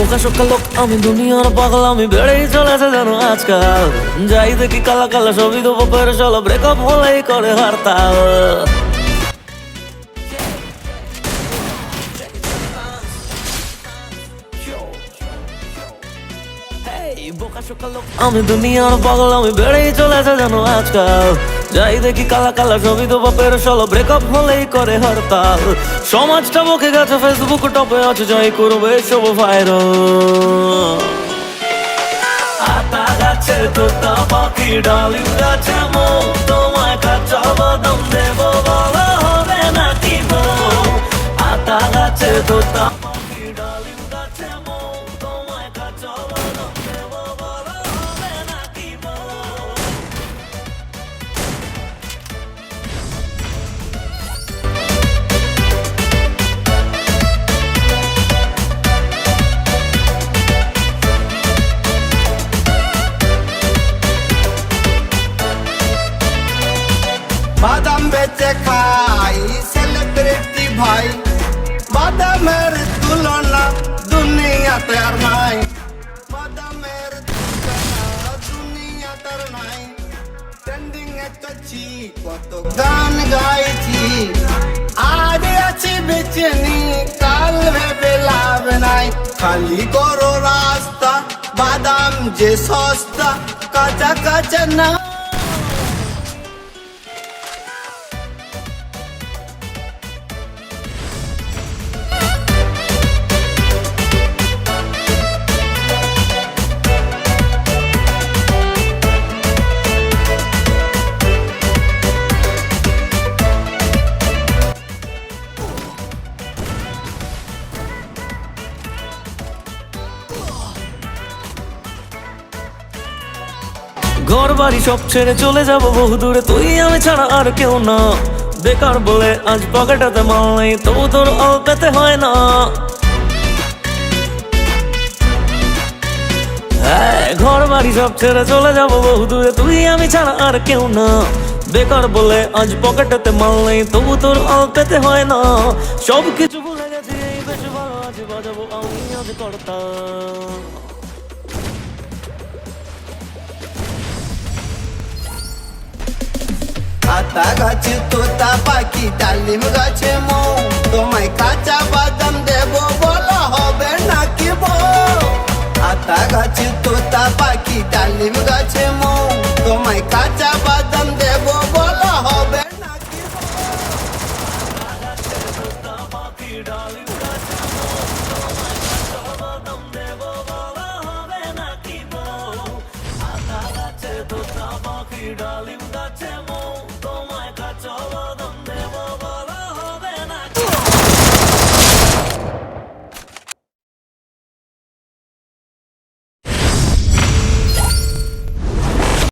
বোকা শোকা লোক আমি, দুনিয়ার পাগল আমি, বেড়েই চলেছে যেন আজকাল। যাই দেখি কালা কালা ছবি দেবো করে চলো, ব্রেকআপ হলেই করে হরতাল। আমি দুনিয়ার পাগল আমি, বেড়েই চলেছে যেন আজকাল। যাই দেখি কালা কালা ছবি তো বাপের চলো, ব্রেকআপ হলেই করে হরতাল। সমাজটা বকে গেছে, ফেসবুক টপে আছে, যাই করবে সব ভাইরাল। আতা গাছে তোতা পাখি, ডালিম গাছে মৌ, তোমায় কাঁচা বাদাম দেবো বলো হবে নাকি বউ। আতা গাছে তোতা পাখি, ডালিম গাছে মৌ, তোমায় কাঁচা বাদাম দেবো বলো হবে নাকি বউ। বাদাম বেচে খাই সেলিব্রিটি ভাই, বাদামের তুলনা দুনিয়াতে আর নাই। বাদামের তুলনা দুনিয়াতে আর নাই। ট্রেন্ডিং এ চলছি, কত গান গাইছি, আজ আছি বেচেনি, কাল ভেবে লাভ নাই। খালি করো রাস্তা, বাদাম যে সস্তা, কাঁচা কাঁচা না। ঘর বাড়ি সব ছেড়ে চলে যাব বহু দূরে, তুই আমি ছাড়া আর কেউ না। বেকার বলে আজ পকেটাতে মাল নেই, তবু তোর পেতে হয় না। হ্যাঁ, ঘর বাড়ি সব ছেড়ে চলে যাব বহু দূরে, তুই আমি ছাড়া আর কেউ না। বেকার বলে আজ পকেটাতে মাল নেই, তবু তোর পেতে হয় না। সব কিছু ভুলে গেছি, এই বেশ ভালো আছি, বাজাবো আমি আজ কর্তা। আতা গাছে তোতা পাখি, ডালিম গাছে মৌ, তোমায় কাঁচা বাদাম দেবো বলো হবে নাকি বউ। আতা গাছে তোতা পাখি, ডালিম গাছে মৌ, তোমায় কাঁচা বাদাম দেবো বলো হবে নাকি ডালিম গাছে মৌ।